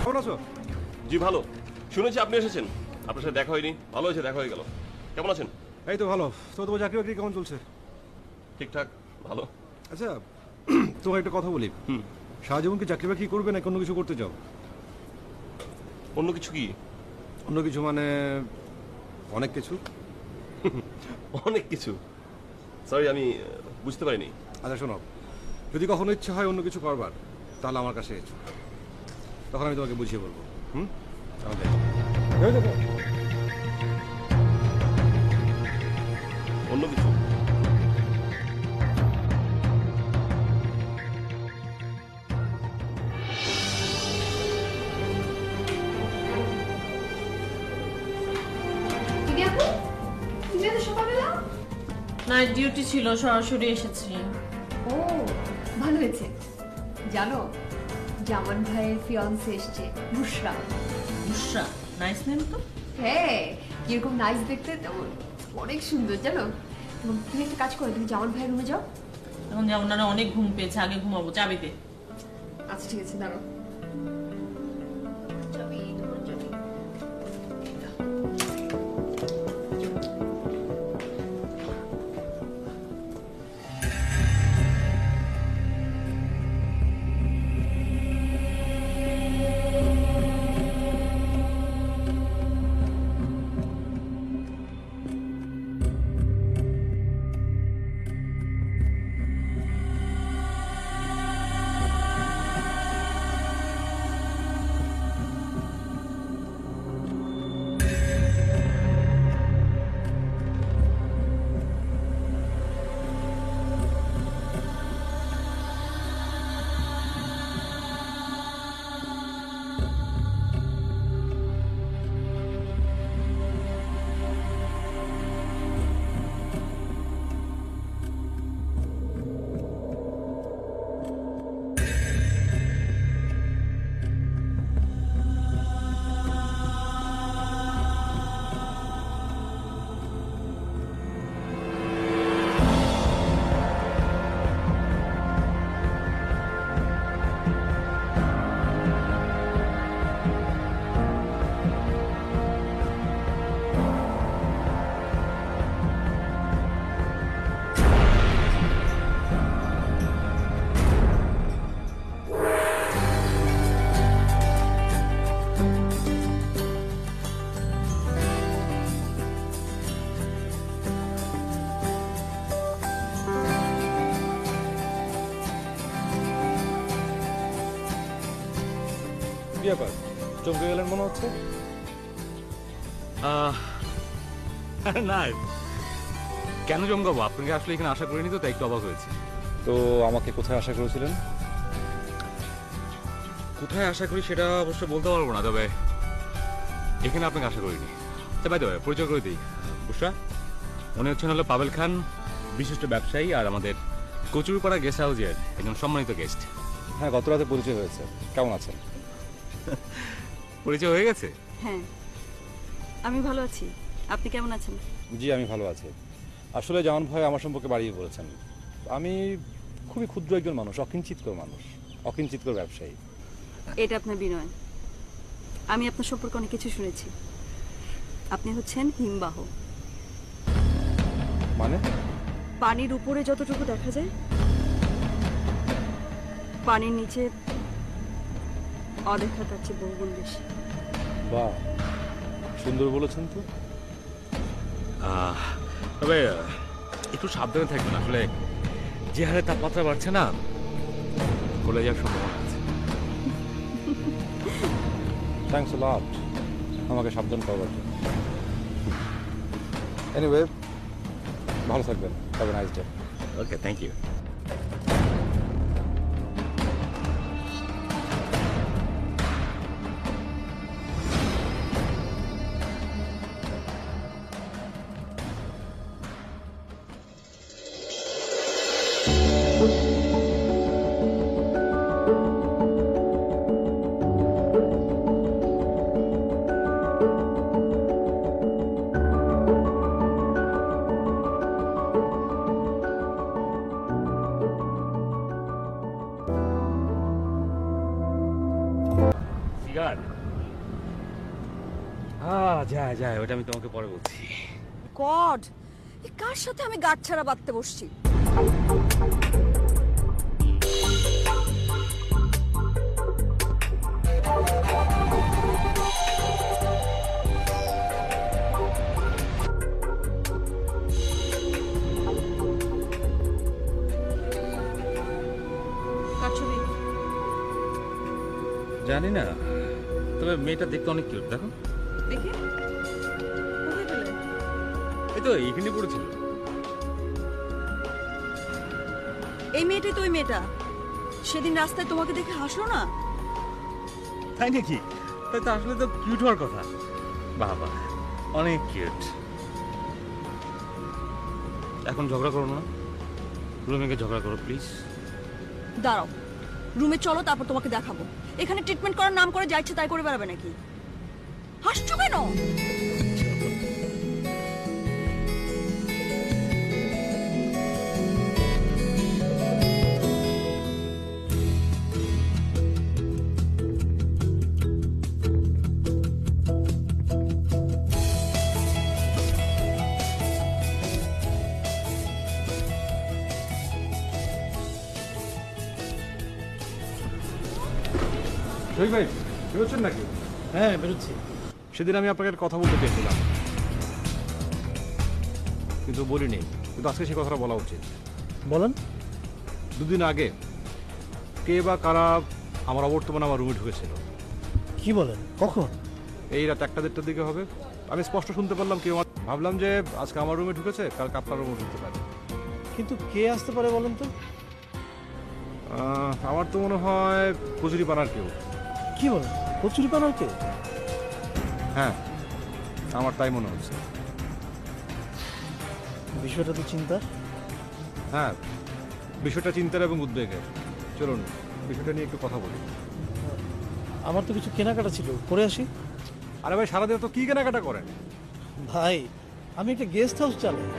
কেমন আছো? জি ভালো। শুনেছি আপনি এসেছেন, আপনার সাথে দেখা হয়নি, ভালো হয়েছে দেখা হয়ে গেল। কেমন আছেন? এই তো ভালো। তো তোমার চাকরি বাকরি কেমন চলছে? ঠিকঠাক, ভালো। আচ্ছা তোমার একটা কথা বলি, সারা জীবন কি চাকরি বাকরি করবে না অন্য কিছু করতে চাও? অন্য কিছু কি? অন্য কিছু মানে অনেক কিছু। অনেক কিছু? সরি, আমি বুঝতে পারিনি। আচ্ছা শোনো, যদি কখনো ইচ্ছা হয় অন্য কিছু করবার তাহলে আমার কাছে এসো, তখন আমি তোমাকে বুঝিয়ে বলবো। অন্য কিছু? দিদি আপু, তুমি এত সকালবেলা? নাইট ডিউটি ছিল, সরাসরি এসেছি। ও ভালো হয়েছে। জানো জামান ভাইয়ের ফিয়ান্সে এসছে, বুশরা। বুশরা, নাইস নেম তো। হ্যাঁ, কিরকম নাইস দেখতে, তেমন অনেক সুন্দর। জানো তুমি একটা কাজ করো, তুমি জামান ভাইয়ের রুমে যাও। এখন যেমন না অনেক ঘুম পেয়েছে, আগে ঘুমাবো। চাবি দে। আচ্ছা ঠিক আছে, দাঁড়াও। চাবি, তোমার চাবি। কি ব্যাপার চমকে গেলেন মনে হচ্ছে? না, কেন জমগাবো? আপনাকে আসলে এখানে আশা করিনি তো, তাই একটু অবাক হয়েছে। তো আমাকে কোথায় আশা করেছিলেন? কোথায় আশা করি সেটা অবশ্য বলতে পারবো না, তবে এখানে আপনাকে আশা করিনি। ভাই তো পরিচয় করে দিই, বুসরা উনি হচ্ছেন হলো পাভেল খান, বিশিষ্ট ব্যবসায়ী আর আমাদের কচুরিপাড়া গেস্ট হাউসের একজন সম্মানিত গেস্ট। হ্যাঁ, গত রাতে পরিচয় হয়েছে। কেমন আছেন? পরিচয় হয়ে গেছে? হ্যাঁ, আমি ভালো আছি। আপনি কেমন আছেন? জি, আমি ভালো আছি। আসলে জামান ভাই আমার সম্পর্কে বাড়িয়ে বলেছেন। আমি খুবই ক্ষুদ্র একজন মানুষ, অকিঞ্চিতকর ব্যবসায়ী। এটা আপনার বিনয়। আমি আপনার সম্পর্কে অনেক কিছু শুনেছি। আপনি হচ্ছেন হিমবাহ। মানে? পানির উপরে যতটুকু দেখা যায়, পানির নিচে অদেখা তার চেয়ে বহুগুণ বেশি। বাহ, সুন্দর বলেছেন তো। তবে একটু সাবধানে থাকবেন, আসলে যে হারে তাপমাত্রা বাড়ছে না, গলে যাওয়ার সম্ভাবনা আছে। থ্যাঙ্কস আ লট আমাকে সাবধান করবার জন্য। এনিওয়ে, ভালো থাকবেন। Have a nice day. Okay, thank you. যায় ওটা আমি তোমাকে পরে বলছি। গড, কার সাথে আমি গাঁট ছাড়া বাঁধতে বসছি? কার ছবি? জানি না, তবে মেয়েটা দেখতে অনেক কিউট। দেখো, দেখি কোথায় পেলে? এই তো এইখানে পড়েছিল। এই মেয়েটাই তো ওই মেয়েটা সেদিন রাস্তায় তোমাকে দেখে হাসলো না? তাই নাকি? তাই তো, আসলে তো কিউট হওয়ার কথা। বাবা, অনেক কিউট। এখন ঝগড়া করো না, রুমে গিয়ে ঝগড়া করো প্লিজ। দাঁড়াও, রুমে চলো, তারপর তোমাকে দেখাবো। এখানে ট্রিটমেন্ট করার নাম করে যা ইচ্ছে তাই করে বেড়াবে নাকি? হাসছো কেন? শহীদ ভাই, বেরোচ্ছেন নাকি? হ্যাঁ, বেরোচ্ছি। সেদিন আমি আপনাকে একটা কথা বলতে চেয়েছিলাম, কিন্তু বলিনি। কিন্তু আজকে সেই কথাটা বলা উচিত। বলেন। দুদিন আগে কে বা কারা আমার অবর্তমানে আমার রুমে ঢুকেছিল। কি বলেন? কখন? এই রাত 1-1:30টার দিকে হবে। আমি স্পষ্ট শুনতে পারলাম কেউ। ভাবলাম যে আজকে আমার রুমে ঢুকেছে, কালকে আপনার রুমে ঢুকতে পারে। কিন্তু কে আসতে পারে বলেন তো? আমার তো মনে হয় কচুরি পানার কেউ। কি বলেন? কচুরি পানার কেউ? হ্যাঁ, আমার তাই মনে হচ্ছে। বিষয়টা তো চিন্তার। হ্যাঁ, বিষয়টা চিন্তার এবং উদ্বেগের। চলুন বিষয়টা নিয়ে একটু কথা বলি। আমার তো কিছু কেনাকাটা ছিল, করে আসি। আরে ভাই, সারাদিন তো কি কেনাকাটা করেন? ভাই, আমি একটা গেস্ট হাউস চালাই।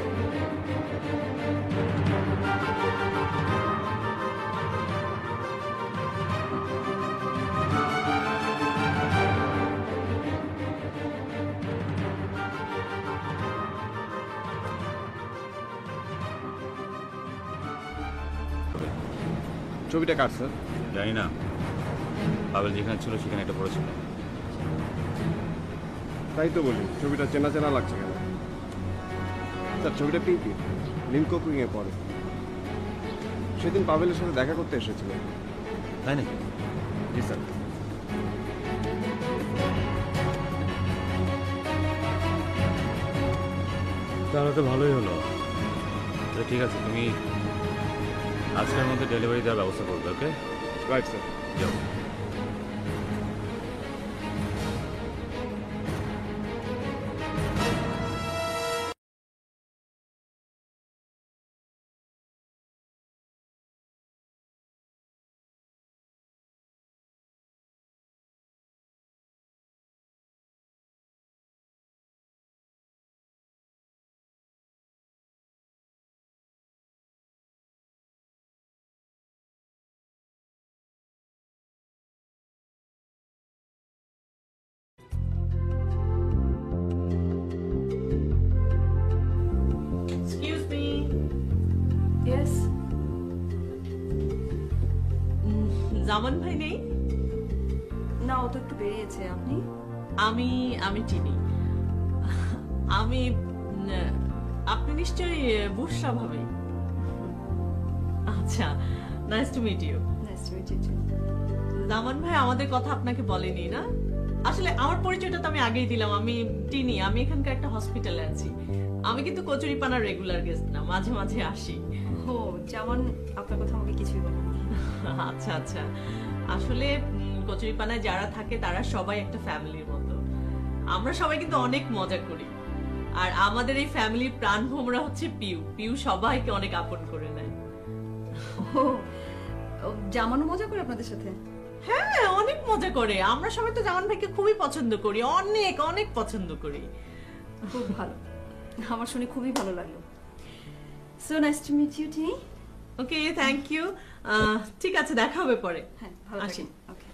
ছবিটা কার স্যার? জানি না, পাভেল যেখানে ছিল সেখানে একটা পড়েছিল। তাই তো বলি, ছবিটা চেনা চেনা লাগছে কেন? স্যার, ছবিটা পিঙ্কি, লিমকো কুইংয়ে পড়ে। সেদিন পাভেলের সাথে দেখা করতে এসেছিল। তাই নাকি? জি স্যার। তাহলে তো ভালোই হলো। তো ঠিক আছে, তুমি আজকের মধ্যে ডেলিভারি দেওয়ার ব্যবস্থা করবে। ওকে, রাইট স্যার। যাও। Excuse me. ইয়েস। জামান ভাই নেই? না, ও তো একটু বেরিয়েছে। আপনি? আমি চিনি। আমি আপনি নিশ্চয়ই বুশরা ভাবে। আচ্ছা, nice to meet you. Nice to meet you. Zaman ভাই আমাদের কথা আপনাকে বলেনি না? আসলে আমার পরিচয়টা তো আমি আগেই দিলাম। আমি টিনি, আমি এখানকার একটা হসপিটালে আছি। আমি কিন্তু কচুরিপানার রেগুলার গেস্ট না, মাঝে মাঝে আসি। ও, যেমন আপনার কথা আমাকে কিছুই বলেনি। আচ্ছা আচ্ছা, আসলে কচুরিপানায় যারা থাকে তারা সবাই একটা ফ্যামিলির মতো। আমরা সবাই কিন্তু অনেক মজা করি। আর আমাদের এই ফ্যামিলির প্রাণ ভোমরা হচ্ছে পিউ। পিউ সবাইকে অনেক আপন করে নেয়। ও, জামানো মজা করে আপনাদের সাথে? হ্যাঁ, অনেক মজা করে। আমরা সবাই তো জামান ভাইকে খুবই পছন্দ করি, অনেক অনেক পছন্দ করি। খুব ভালো, আমার শুনে খুবই ভালো লাগলো। So nice to meet you Tini. Okay, thank you. ঠিক আছে, দেখা হবে পরে। হ্যাঁ, ভালো আসি। থাকেন। ওকে।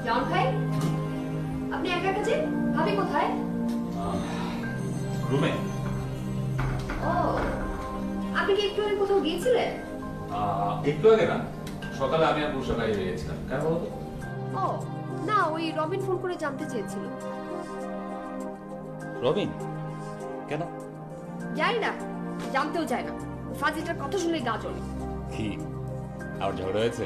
জামান ভাই, আপনি একা একা যে? ভাবি কোথায়? রুমে। ও, আপনি কি একটু আগে কোথাও গিয়েছিলেন? একটু আগে না, সকালে আমি আর বুশরা বাইরে গিয়েছিলাম। কেন বলো তো? ও না, ওই রবিন ফোন করে জানতে চেয়েছিল। রবিন? কেন? জানি না, জানতেও চায় না। ফাজিটার কথা শুনলে গা জ্বলে। কি আর ঝগড়া হয়েছে?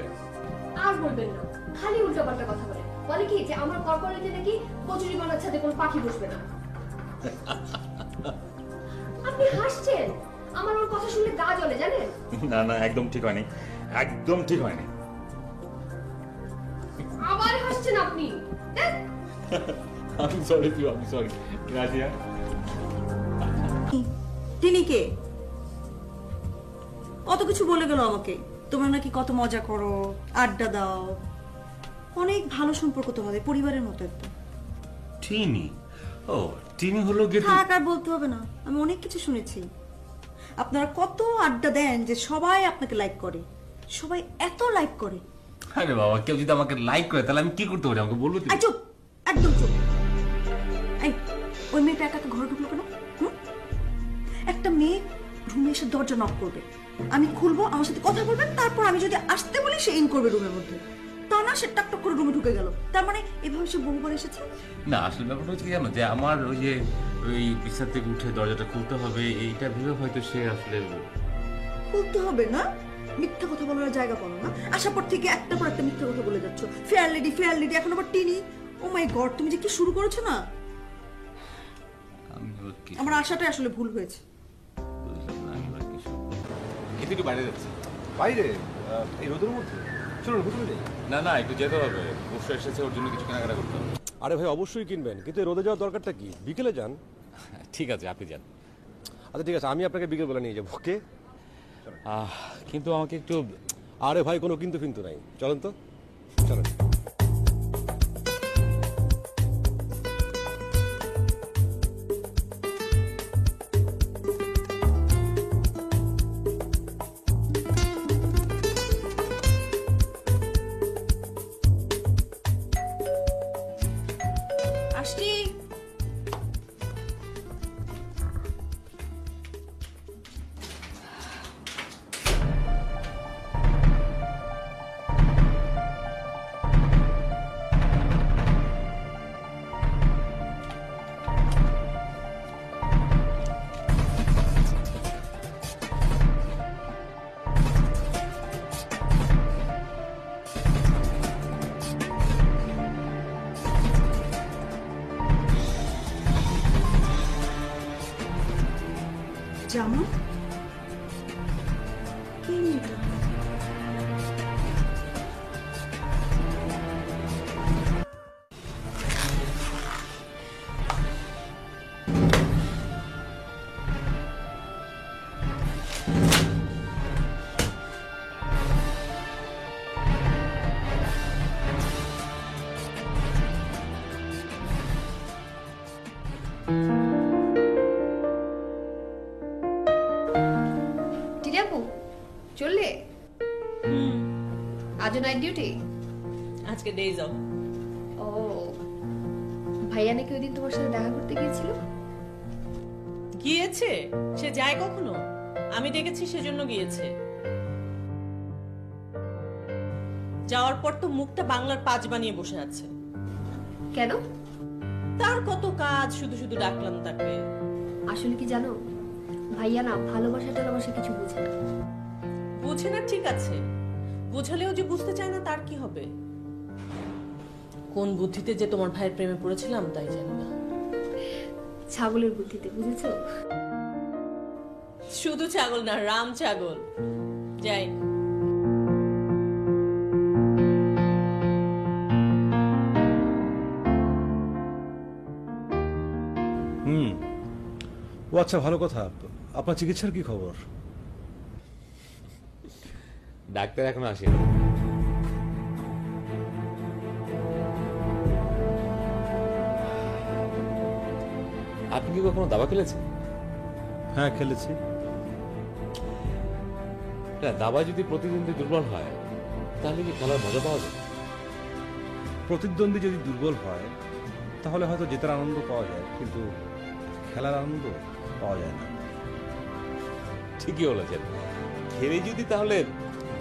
আর বলবেন না, খালি উল্টোপাল্টা কথা বলে। বলে কি যে আমার কর্পোরেটে নাকি কচুরি বানার ছাদে কোনো পাখি বসবে না। আপনি হাসছেন, আমার ওর কথা শুনলে গা জ্বলে, জানেন? না না, একদম ঠিক হয়নি, একদম ঠিক হয়নি। আবার হাসছেন আপনি। ধ্যাৎ। আমি সরি পিউ, আমি সরি। রাজিয়া, টিনি কে? কত কিছু বলে গেল আমাকে। তোমরা নাকি কত মজা করো, আড্ডা দাও, অনেক ভালো সম্পর্ক তোমাদের, পরিবারের মতো একদম। টিনি? ও, টিনি হলো গেট। থাক, আর বলতে হবে না, আমি অনেক কিছু শুনেছি। আপনারা কত আড্ডা দেন যে সবাই আপনাকে লাইক করে, সবাই এত লাইক করে। আরে বাবা, কেউ যদি আমাকে লাইক করে তাহলে আমি কি করতে পারি? আমাকে বলবো। এই চুপ, একদম চুপ। এই, ওই মেয়েটা একা একা ঘরে ঢুকলো কেন? একটা মেয়ে রুমে এসে দরজা নক করবে, আমি খুলবো, আমার সাথে কথা বলবেন, তারপর আমি যদি আসতে বলি সে ইন করবে রুমের মধ্যে। তা না, সে টাক টাক করে রুমে ঢুকে গেল। তার মানে এভাবে সে বহুবার এসেছে? না, আসলে ব্যাপারটা হচ্ছে কি জানো, যে আমার ওই যে ওই বিছানা থেকে উঠে দরজাটা খুলতে হবে এইটা ভেবে হয়তো সে আসলে। খুলতে হবে না, মিথ্যা কথা বলার জায়গা পালো না। আসার পর থেকে একটা পর একটা মিথ্যা কথা বলে যাচ্ছ। ফেয়ার লেডি, ফেয়ার লেডি, এখন আবার টিনি। ও মাই গড, তুমি যে কি শুরু করেছো না। আমি ওর কি আমার আশাটাই আসলে ভুল হয়েছে। বুঝলাম না, আমি ওর কি শুনবো। কিন্তু একটু বাইরে যাচ্ছি। বাইরে? এই রোদের মধ্যে? চলুন, হোটেলে যাই। না না, একটু যেতে হবে। বসে এসেছে, ওর জন্য কিছু কেনাকাটা করতে হবে। আরে ভাই, অবশ্যই কিনবেন, কিন্তু এই রোদে যাওয়ার দরকারটা কি? বিকেলে যান। ঠিক আছে, আপনি যান। আচ্ছা ঠিক আছে, আমি আপনাকে বিকেলবেলা নিয়ে যাবো। ওকে? কিন্তু আমাকে একটু। আরে ভাই, কোনো কিন্তু ফিন্তু নাই, চলেন তো, চলেন। আসছি। জামা কি মেয়েটা? টিনা আপু চললে? আজও নাইট ডিউটি? আজকে ডেজ অফ। ও ভাইয়া নাকি ওই দিন তোমার সাথে দেখা করতে গিয়েছিল? গিয়েছে? সে যায় কখনো? আমি ডেকেছি সেজন্য গিয়েছে। যাওয়ার পর তো মুখটা বাংলার পাঁচ বানিয়ে বসে আছে। কেন? তার কত কাজ, শুধু শুধু ডাকলাম তাকে। আসলে কি জানো, ভাইয়া না ভালোবাসা টালোবাসা কিছু বুঝে না। বুঝে না ঠিক আছে, বুঝালেও যে বুঝতে চায় না তার কি হবে? কোন বুদ্ধিতে যে তোমার ভাইয়ের প্রেমে পড়েছিলাম তাই জানি না। ছাগলের বুদ্ধিতে, বুঝেছো? শুধু ছাগল না, রাম ছাগল। যাই। ও আচ্ছা, ভালো কথা। আপনার চিকিৎসার কি খবর? ডাক্তার এখনো আসেনি। আপনি কি কখনো দাবা খেলেছেন? হ্যাঁ, খেলেছি। না, দাবা যদি প্রতিদ্বন্দ্বী দুর্বল হয় তাহলে কি খেলার মজা পাওয়া যায়? প্রতিদ্বন্দ্বী যদি দুর্বল হয় তাহলে হয়তো জেতার আনন্দ পাওয়া যায়, কিন্তু খেলার আনন্দ পাওয়া যায় না। ঠিকই বলেছেন। খেলে যদি তাহলে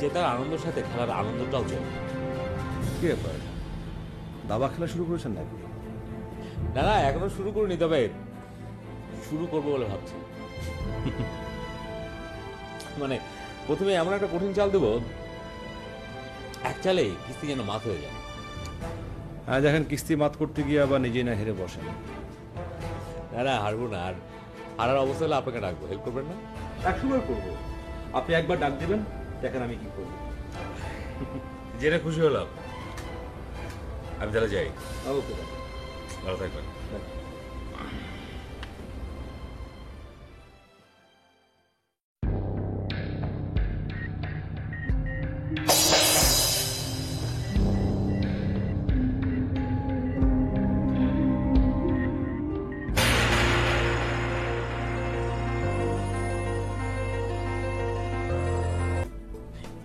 জেতার আনন্দের সাথে খেলার আনন্দটাও যায়। কি ব্যাপার, দাবা খেলা শুরু করেছেন নাকি? না না, এখনো শুরু করিনি, তবে শুরু করবো বলে ভাবছি। মানে প্রথমে এমন একটা কঠিন চাল দেবো, এক চালেই কিস্তি যেন মাত হয়ে যায়। হ্যাঁ, দেখেন কিস্তি মাত করতে গিয়ে আবার নিজেই না হেরে বসেন। না না, হারবো না। আর হারার অবস্থা হলে আপনাকে ডাকবো, হেল্প করবেন না? একসময় করবো, আপনি একবার ডাক দিবেন, দেখেন আমি কি করবো। জেনে খুশি হলাম। আমি তাহলে যাই। ওকে, ভালো থাকবেন।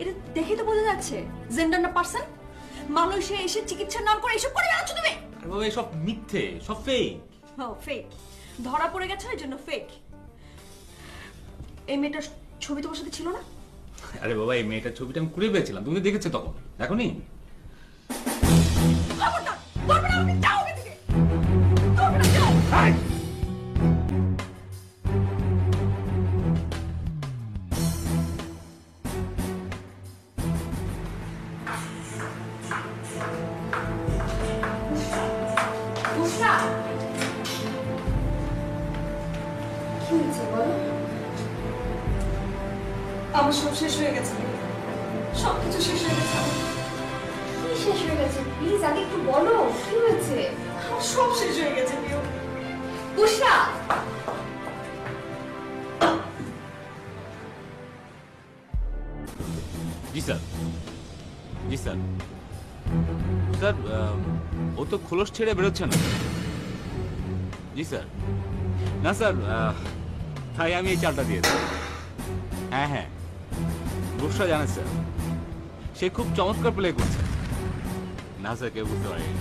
এটা দেখে তো বোঝা যাচ্ছে জেন্ডার না পার্সন। মালয়েশিয়া এসে চিকিৎসা নাম করে এসব করে বেড়াচ্ছ তুমি। আরে বাবা, সব মিথ্যে, সব ফেক। ও ফেক, ধরা পড়ে গেছে এই জন্য ফেক। এই মেয়েটার ছবি তোমার সাথে ছিল না? আরে বাবা, এই মেয়েটার ছবিটা আমি কুড়িয়ে পেয়েছিলাম, তুমি দেখেছো তখন, দেখোনি? খবরদার, ধরবে না, আপনি যাও এখান থেকে। ধরবে না, যাও। বুঝলা? কি হয়েছে বলো? আমার সব শেষ হয়ে গেছে, সবকিছু শেষ হয়ে গেছে আমার। কি শেষ হয়ে গেছে? প্লিজ আগে একটু বলো, কি হয়েছে? আমার সব শেষ হয়ে গেছে প্রিয়। বুঝলা? জি স্যার, জি স্যার। স্যার, ও তো খোলস ছেড়ে বেরোচ্ছে না। জি স্যার। না স্যার, তাই আমি এই চালটা দিয়েছি। হ্যাঁ হ্যাঁ, রূপসা জানে স্যার, সে খুব চমৎকার প্লে করছে। না স্যার, কেউ বুঝতে পারেনি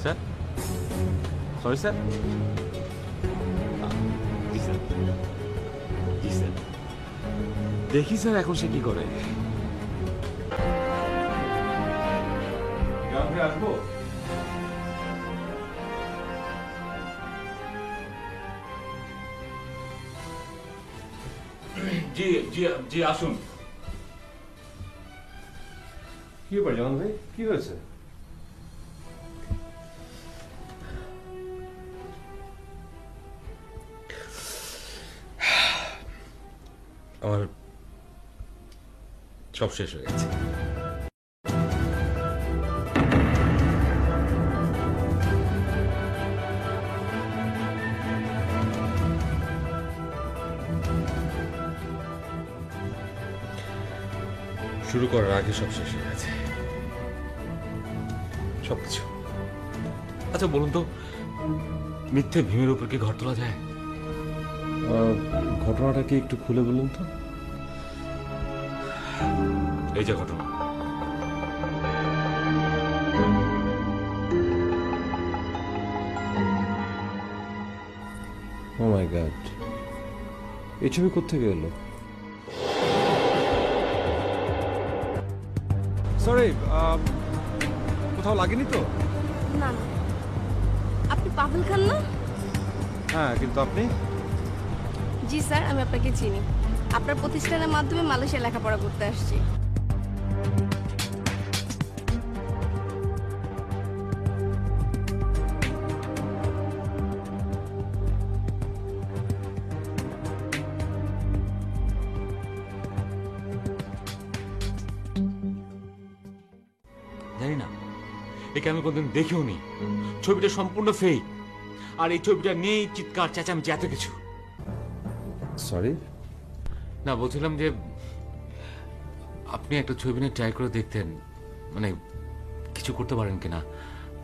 স্যার। Sorry sir. জি স্যার, জি স্যার। দেখি স্যার এখন সে কি করে। আসবো। জি জি জি, আসুন। কি ব্যাপার জামান ভাই, কি হয়েছে? আমার সব শেষ হয়ে গেছে। শুরু করার আগে সব শেষ হয়ে গেছে, সবকিছু। আচ্ছা বলুন তো, মিথ্যে ভীমের উপর কি ঘর তোলা যায়? ঘটনাটা কি একটু খুলে বলুন তো। এই যে ঘটনা, ও মাই গড, এই ছবি কোত্থেকে এলো? সরি, কোথাও লাগেনি তো? না না, আপনি পাভেল খান না? হ্যাঁ, কিন্তু আপনি? জি স্যার, আমি আপনাকে চিনি। আপনার প্রতিষ্ঠানের মাধ্যমে মালয়েশিয়া লেখাপড়া করতে আসছি। জানি না, একে আমি কোনদিন দেখিও নি। ছবিটা সম্পূর্ণ ফেক, আর এই ছবিটা নিয়েই চিৎকার চেঁচামেচি এত কিছু। সরি। না, বলছিলাম যে আপনি একটা ছবি নিয়ে ট্রাই করে দেখতেন, মানে কিছু করতে পারেন কিনা।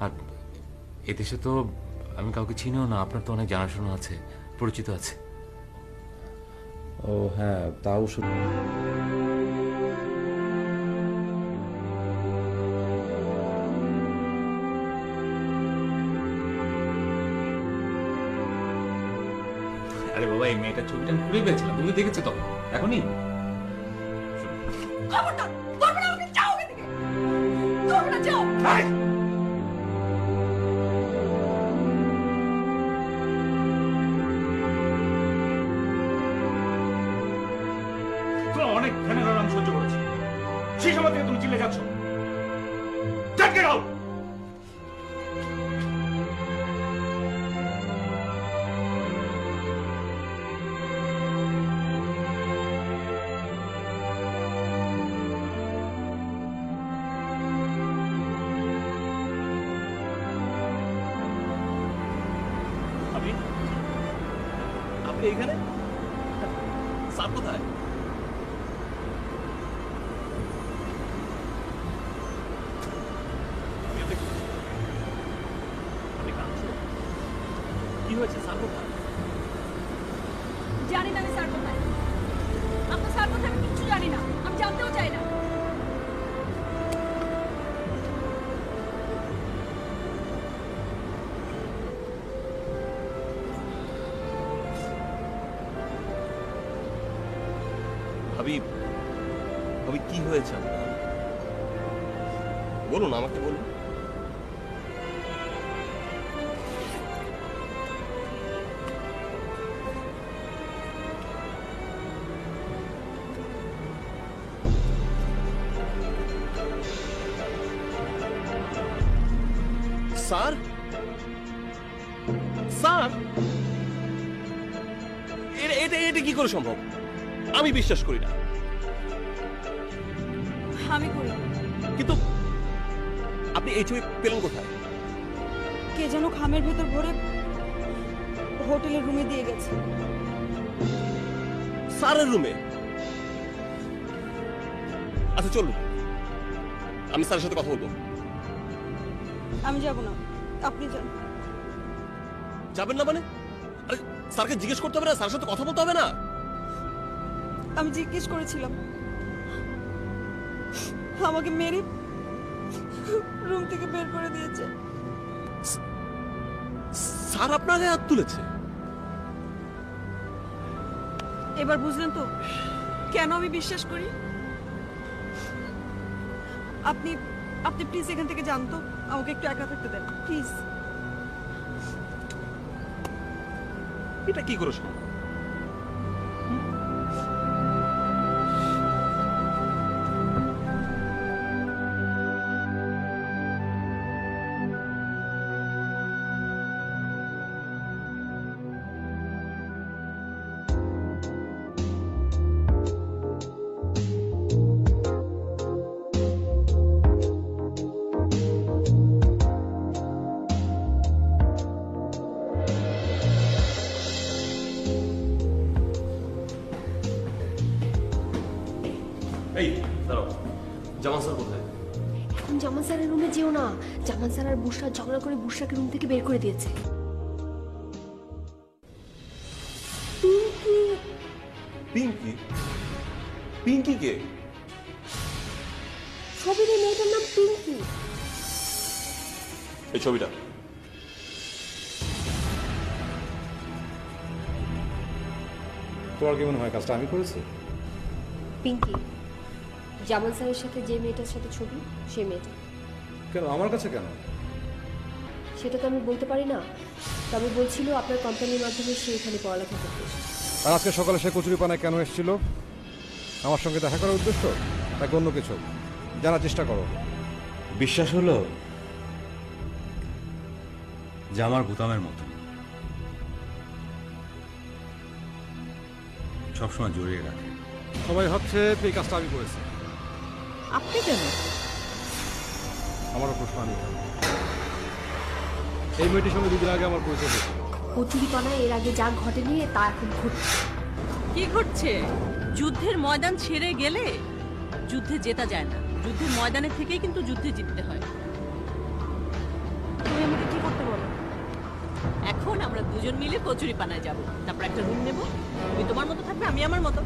আর এদেশে তো আমি কাউকে চিনিও না, আপনার তো অনেক জানাশোনা আছে, পরিচিত আছে। ও হ্যাঁ, তাও আরে বাবা, এই মেয়েটার ছবিটা আমি খুঁড়ে পেয়েছিলাম, তুমি দেখেছো তখন, এখনই। খবরদার, ধরবে না আমাকে, যাও এখান থেকে। ধরবে না, যাও। তোমার অনেক ধ্যানের আমি সহ্য করেছি, সেই সময় থেকে তুমি চিল্লে যাচ্ছ। Get out! আপনি আপনি এখানে? স্যার কোথায়? আপনি কাঁদছেন? কি হয়েছে? স্যার কোথায়? জানি না আমি স্যার কোথায়। আপনার স্যার কোথায় আমি কিচ্ছু জানি না, আমি জানতেও চাই না। ভাবি, ভাবি কি হয়েছে আপনার? বলুন, আমাকে বলুন। স্যার, স্যার, এটা এটা কি করে সম্ভব? আমি বিশ্বাস করি না। আমি করি। কিন্তু আপনি এই ছবি পেলেন কোথায়? কে যেন খামের ভেতর ভরে হোটেলের রুমে দিয়ে গেছে। স্যারের রুমে? আচ্ছা চলুন, আমি স্যারের সাথে কথা বলবো। আমি যাব না, আপনি যান। যাবেন না মানে? আরে স্যারকে জিজ্ঞেস করতে হবে না? স্যারের সাথে কথা বলতে হবে না? আমি জিজ্ঞেস করেছিলাম, আমাকে মেরে রুম থেকে বের করে দিয়েছে। স্যার আপনার গায়ে হাত তুলেছে? এবার বুঝলেন তো কেন আমি বিশ্বাস করি? আপনি আপনি প্লিজ এখান থেকে যান তো, আমাকে একটু একা থাকতে দেন প্লিজ। এটা কি করে সম্ভব? এই দাঁড়াও, জামান স্যার কোথায়? এখন জামান স্যারের রুমে যেও না, জামান স্যার আর বুশরা ঝগড়া করে বুশরাকে রুম থেকে বের করে দিয়েছে। পিঙ্কি, পিঙ্কি? পিঙ্কি কে? ছবির এই মেয়েটার নাম পিঙ্কি। এই ছবিটা তোমার কি মনে হয় কাজটা আমি করেছি? পিঙ্কি, জামান স্যারের সাথে যে মেয়েটার সাথে ছবি, সেই মেয়েটা। কেন আমার কাছে কেন? সেটা তো আমি বলতে পারি না, তবে বলছিল আপনার কোম্পানির মাধ্যমে সে এখানে পড়ালেখা করতে এসেছে। আর আজকে সকালে সে কচুরিপানায় কেন এসেছিল? আমার সঙ্গে দেখা করার উদ্দেশ্য নাকি অন্য কিছু? জানার চেষ্টা করো। বিশ্বাস হলো যে আমার গুতামের মতো সবসময় জড়িয়ে রাখে। সবাই ভাবছে এই কাজটা আমি করেছি। আপনি কেন? আমারও প্রশ্ন আমি কেন? এই মেয়েটির সঙ্গে দুদিন আগে আমার পরিচয় হয়েছিল। কচুরিপানায় এর আগে যা ঘটেনি তা এখন ঘটছে। কি ঘটছে? যুদ্ধের ময়দান ছেড়ে গেলে যুদ্ধে জেতা যায় না, যুদ্ধের ময়দানে থেকেই কিন্তু যুদ্ধে জিততে হয়। তুমি আমাকে কি করতে বলো? এখন আমরা দুজন মিলে কচুরিপানায় যাব, তারপর একটা রুম নেব, তুমি তোমার মতো থাকবে, আমি আমার মতো।